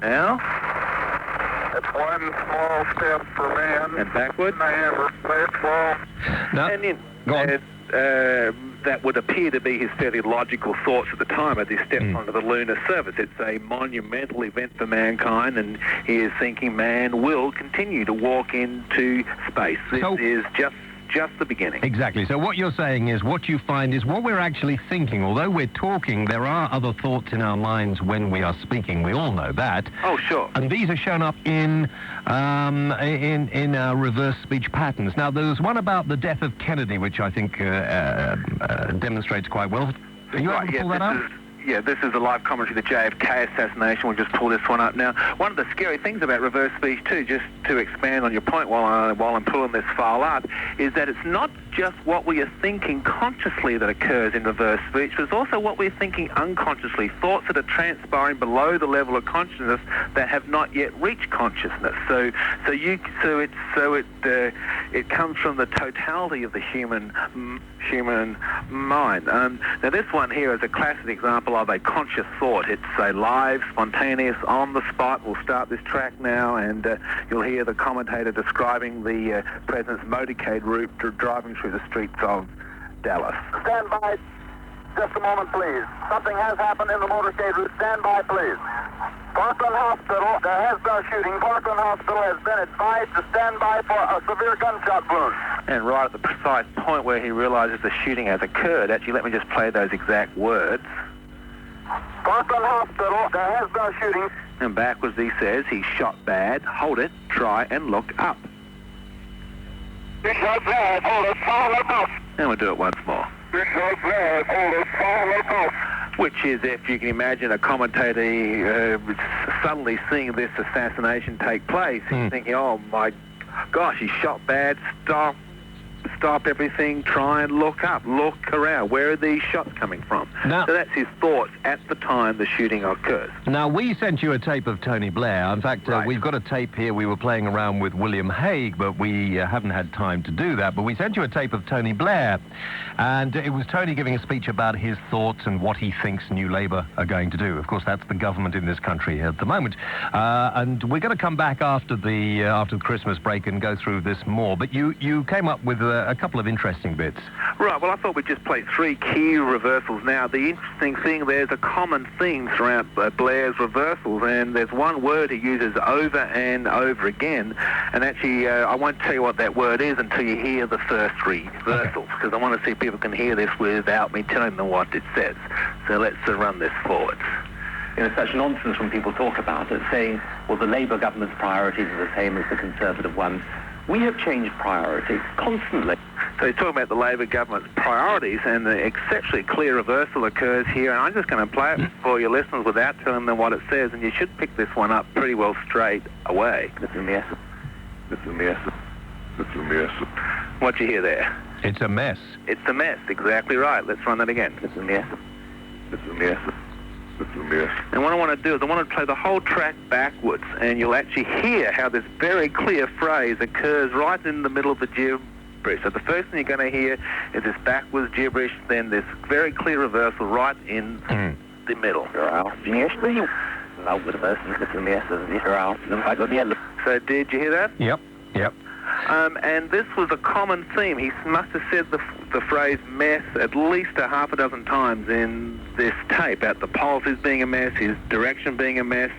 Now, It's one small step for man. and backward. Now, And Go on. that would appear to be his fairly logical thoughts at the time as he stepped onto the lunar surface. It's a monumental event for mankind, and he is thinking man will continue to walk into space. This is just the beginning. Exactly. So what you're saying is what you find is what we're actually thinking. Although we're talking, there are other thoughts in our minds when we are speaking. We all know that. Oh, sure. And these are shown up in our reverse speech patterns. Now, there's one about the death of Kennedy, which I think demonstrates quite well. Are you able to pull that up? This is a live commentary of the JFK assassination. We'll just pull this one up now. One of the scary things about reverse speech, too, just to expand on your point while I'm pulling this file up, is that it's not just what we are thinking consciously that occurs in reverse speech, but it's also what we're thinking unconsciously, thoughts that are transpiring below the level of consciousness that have not yet reached consciousness. So it comes from the totality of the human mind. Now this one here is a classic example of a conscious thought. It's a live, spontaneous, on the spot. We'll start this track now, and you'll hear the commentator describing the president's motorcade route driving through the streets of Dallas. stand by just a moment, please. Something has happened in the motorcade route. Stand by, please. Parkland Hospital, there has been a shooting. Parkland Hospital has been advised to stand by for a severe gunshot wound. And right at the precise point where he realizes the shooting has occurred, actually, let me just play those exact words. Parkland Hospital, there has been a shooting. And backwards he says, he shot bad, hold it, try and look up. He shot bad, hold it, follow up. And we'll do it once more. He shot bad, hold it, follow up. Which is, if you can imagine a commentator suddenly seeing this assassination take place, he's thinking, oh my gosh, he shot bad, stop everything, try and look up, look around. Where are these shots coming from? Now, so that's his thoughts at the time the shooting occurs. Now, we sent you a tape of Tony Blair. In fact, we've got a tape here. We were playing around with William Hague, but we haven't had time to do that. But we sent you a tape of Tony Blair, and it was Tony giving a speech about his thoughts and what he thinks New Labour are going to do. Of course, that's the government in this country at the moment. And we're going to come back after the Christmas break and go through this more. But you came up with a couple of interesting bits. Right, well, I thought we'd just play three key reversals now. The interesting thing, there's a common theme throughout Blair's reversals, and there's one word he uses over and over again, and actually I won't tell you what that word is until you hear the first three reversals, because I want to see if people can hear this without me telling them what it says. So let's run this forward. It's such nonsense when people talk about it, saying, well, the Labour government's priorities are the same as the Conservative ones. We have changed priorities constantly. So he's talking about the Labour government's priorities, and the exceptionally clear reversal occurs here, and I'm just going to play it for your listeners without telling them what it says, and you should pick this one up pretty well straight away. This is a mess. This is a mess. This is a mess. What you hear there? It's a mess. It's a mess, exactly right. Let's run that again. This is a mess. This is a mess. This is a mess. And what I want to do is I want to play the whole track backwards, and you'll actually hear how this very clear phrase occurs right in the middle of the gibberish. So the first thing you're going to hear is this backwards gibberish, then this very clear reversal right in the middle. So did you hear that? Yep. And this was a common theme. He must have said the phrase mess at least a half a dozen times in this tape, about the policies being a mess, his direction being a mess.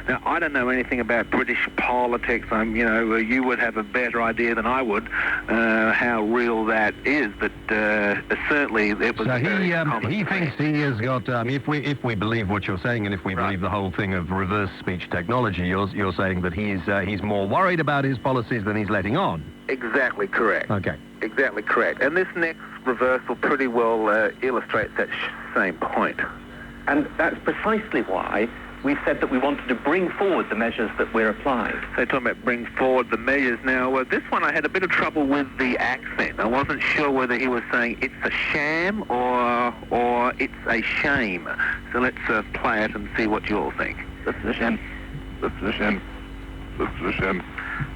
Now, I don't know anything about British politics. You would have a better idea than I would how real that is, but certainly it was. So he thinks he has got. If we believe what you're saying, and if we believe the whole thing of reverse speech technology, you're saying that he's more worried about his policies than he's letting on. Exactly correct. Okay. Exactly correct. And this next reversal pretty well illustrates that same point. And that's precisely why we said that we wanted to bring forward the measures that we're applying. So talking about bring forward the measures. Now, this one I had a bit of trouble with the accent. I wasn't sure whether he was saying it's a sham or it's a shame. So let's play it and see what you all think. This is a sham. This is a sham. This is a sham.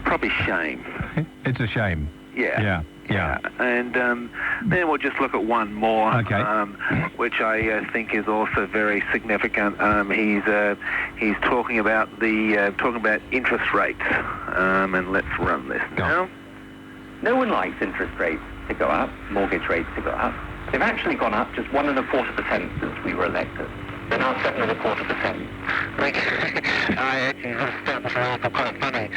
Probably shame. It's a shame. Yeah. And then we'll just look at one more, okay. Which I think is also very significant. He's talking about interest rates. And let's run this now. No one likes interest rates to go up, mortgage rates to go up. They've actually gone up just 1.25% since we were elected. They're now 7.25%. I understand quite funny.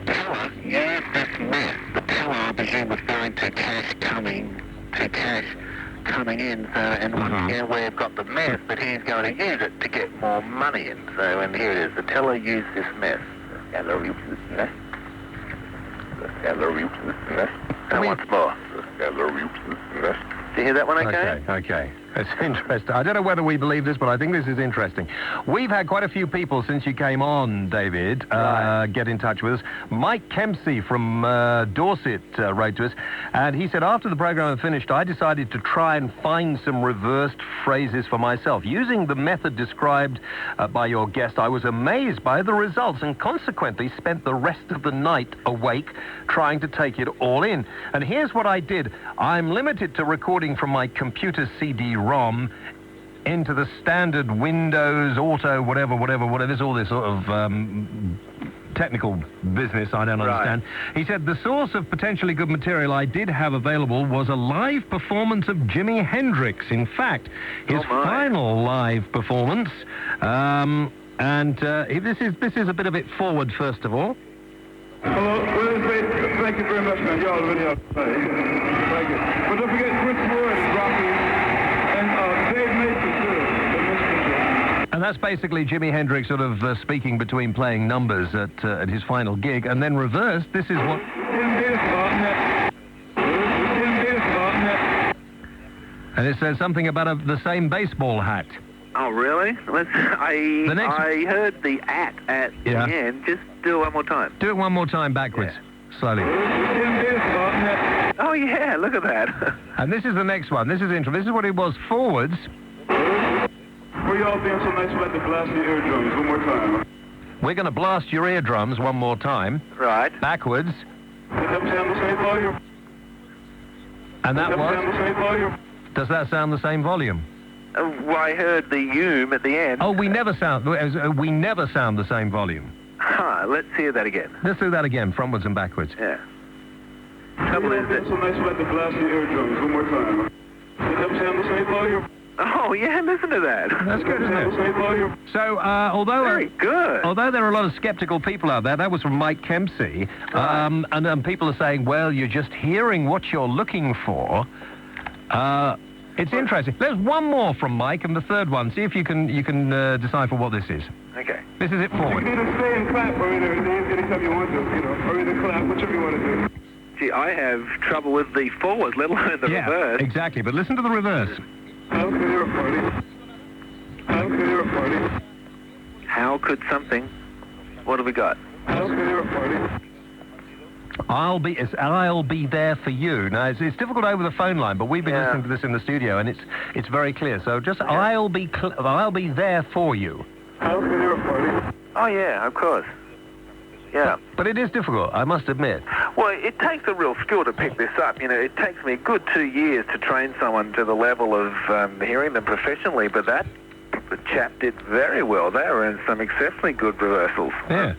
The teller, use this myth. The teller, I presume, was going to cash coming in, so, and here we've got the myth, but he's going to use it to get more money in. So, and here it is. The teller used this myth. The teller used this myth. The teller used this myth. And once more. The teller used this myth. Do you hear that one okay? Okay. It's interesting. I don't know whether we believe this, but I think this is interesting. We've had quite a few people since you came on, David, get in touch with us. Mike Kempsey from Dorset wrote to us, and he said, after the program had finished, I decided to try and find some reversed phrases for myself. Using the method described by your guest, I was amazed by the results and consequently spent the rest of the night awake trying to take it all in. And here's what I did. I'm limited to recording from my computer CD-ROM into the standard Windows, Auto, whatever. There's all this sort of technical business I don't understand. He said, the source of potentially good material I did have available was a live performance of Jimi Hendrix. In fact, his final live performance. This is a bit of it forward, first of all. Hello, thank you very much, man. Y'all really have to say. Thank you. But don't forget Chris Wood is rocking, and Dave Mason too. And that's basically Jimi Hendrix sort of speaking between playing numbers at his final gig, and then reversed. This is what. And it says something about the same baseball hat. Oh, really? I heard the at the end. Just do it one more time. Do it one more time backwards, slowly. Oh, yeah, look at that. And this is the next one. This is interesting. This is what it was forwards. For y'all being so nice, we'd like to blast your eardrums one more time. We're going to blast your eardrums one more time. Right. Backwards. Does that sound the same volume? And that was? Sound the same volume? Does that sound the same volume? Well, I heard the "um" at the end. Oh, we never sound the same volume. Let's hear that again. Let's do that again, frontwards and backwards. Yeah. Trouble is that... so nice, we'd like to blast your eardrums one more time. Does that sound the same volume? Oh, yeah, listen to that. That's good, isn't it? So, Very good. Although there are a lot of skeptical people out there, that was from Mike Kempsey, and people are saying, well, you're just hearing what you're looking for. It's interesting. There's one more from Mike, and the third one. See if you can decipher what this is. Okay. This is it forward. You can either stay and clap, or anytime you want to, or either clap, whichever you want to do. Gee, I have trouble with the forward, let alone the reverse. Exactly. But listen to the reverse. How could there a party? How could there a party? How could something? What have we got? How could there a party? I'll be there for you. Now it's difficult over the phone line, but we've been listening to this in the studio, and it's very clear. So just I'll be there for you. How could there a party? Oh yeah, of course. Yeah. But it is difficult, I must admit. Well, it takes a real skill to pick this up. It takes me a good 2 years to train someone to the level of hearing them professionally, but that chap did very well. They were in some exceptionally good reversals. Yeah.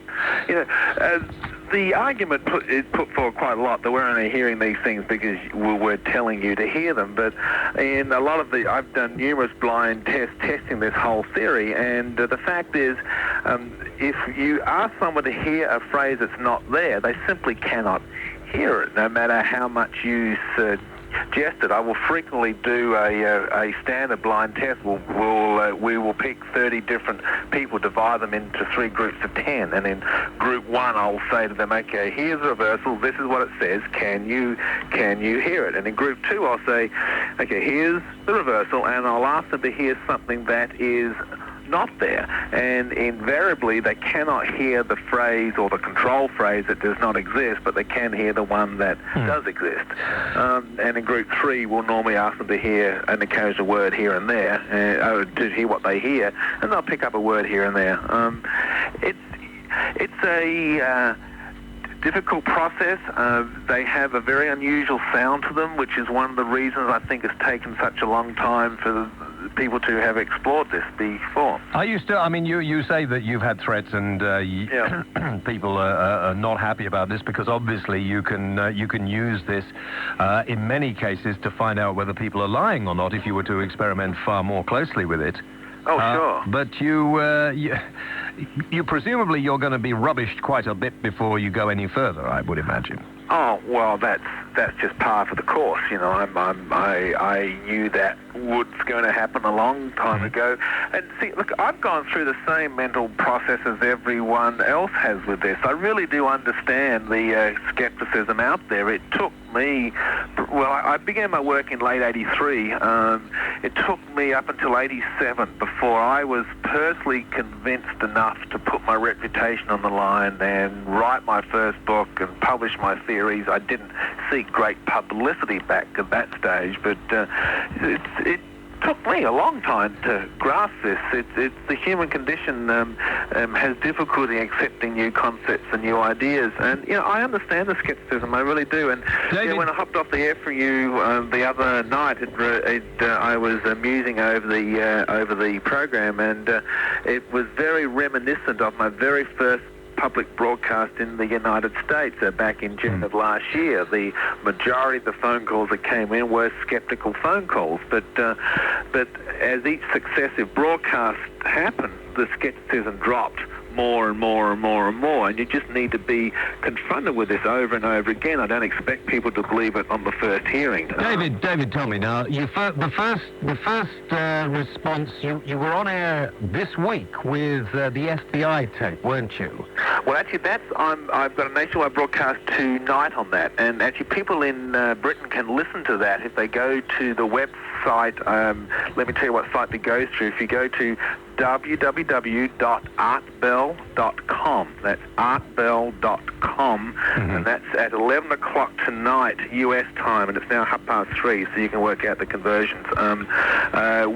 The argument is put forward quite a lot that we're only hearing these things because we're telling you to hear them. But in a lot of I've done numerous blind tests testing this whole theory, and the fact is, if you ask someone to hear a phrase that's not there, they simply cannot hear it, no matter how much you suggest it. I will frequently do a standard blind test. We will pick 30 different people, divide them into 3 groups of 10, and in group 1 I'll say to them, okay, here's the reversal, this is what it says, can you hear it? And in group 2 I'll say, okay, here's the reversal, and I'll ask them to hear something that is not there, and invariably they cannot hear the phrase or the control phrase that does not exist, but they can hear the one that does exist. And in group 3 we'll normally ask them to hear an occasional word here and there, to hear what they hear, and they'll pick up a word here and there. It's a difficult process. They have a very unusual sound to them, which is one of the reasons I think it's taken such a long time for the people to have explored this before. Are you still, I mean, you say that you've had threats and people are not happy about this because obviously you can use this in many cases to find out whether people are lying or not if you were to experiment far more closely with it. Oh, sure. But you presumably you're going to be rubbished quite a bit before you go any further, I would imagine. Oh, well, that's just par for the course. You know, I knew that was going to happen a long time ago. And see, look, I've gone through the same mental process as everyone else has with this. I really do understand the skepticism out there. It took me, well, I began my work in late 83. It took me up until 87 before I was personally convinced enough to put my reputation on the line and write my first book and publish my theories. I didn't seek great publicity back at that stage, but it took me a long time to grasp this. It's the human condition has difficulty accepting new concepts and new ideas, and you know I understand the skepticism. I really do. And you know, when I hopped off the air for you the other night, I was musing over the program, and it was very reminiscent of my very first public broadcast in the United States back in June of last year. The majority of the phone calls that came in were skeptical phone calls, but as each successive broadcast happened, the skepticism dropped more and more and more and more, and you just need to be confronted with this over and over again. I don't expect people to believe it on the first hearing. David, tell me now. The first response. You were on air this week with the SDI tape, weren't you? Well, actually, I've got a nationwide broadcast tonight on that, and actually, people in Britain can listen to that if they go to the website. Let me tell you what site to go through. If you go to www.artbell.com. That's artbell.com, and that's at 11 o'clock tonight, U.S. time, and it's now 3:30, so you can work out the conversions.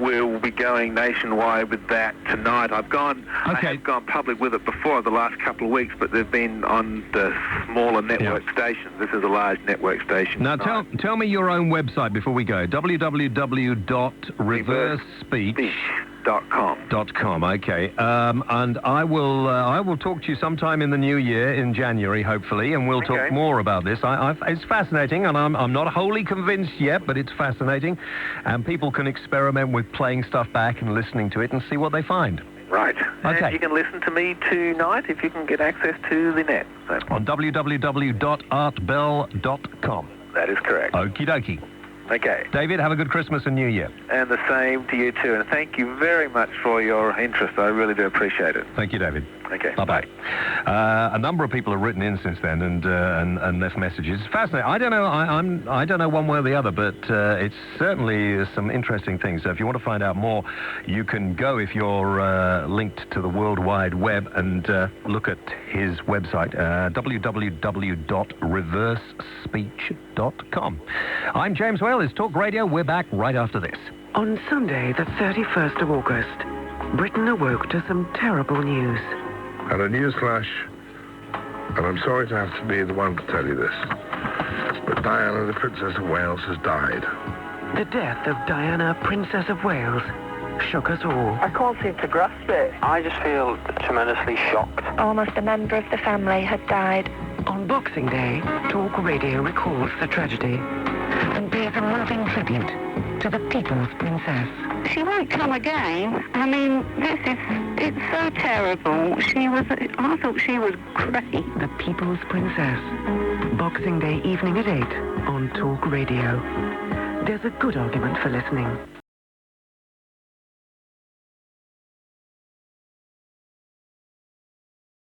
We'll be going nationwide with that tonight. I have gone public with it before the last couple of weeks, but they've been on the smaller network stations. This is a large network station. Now, tell me your own website before we go. www.reversespeech.com. Okay, and I will talk to you sometime in the new year, in January, hopefully, and we'll talk more about this. It's fascinating, and I'm not wholly convinced yet, but it's fascinating, and people can experiment with playing stuff back and listening to it and see what they find. Right. Okay. And you can listen to me tonight if you can get access to the net. So. On www.artbell.com. That is correct. Okie dokie. Okay. David, have a good Christmas and New Year. And the same to you too. And thank you very much for your interest. I really do appreciate it. Thank you, David. Okay. Bye-bye. A number of people have written in since then and left messages. Fascinating. I don't know. I don't know one way or the other, but it's certainly some interesting things. So if you want to find out more, you can go if you're linked to the World Wide Web and look at his website, www.reversespeech.com. I'm James Whale. It's Talk Radio. We're back right after this. On Sunday, the 31st of August, Britain awoke to some terrible news. And a news flash, and I'm sorry to have to be the one to tell you this, but Diana, the Princess of Wales, has died. The death of Diana, Princess of Wales, shook us all. I can't seem to grasp it. I just feel tremendously shocked. Almost a member of the family had died. On Boxing Day, Talk Radio recalls the tragedy and pays a moving tribute to the People's Princess. She won't come again. I mean, it's so terrible. I thought she was great. The People's Princess. Boxing Day evening at 8 on Talk Radio. There's a good argument for listening.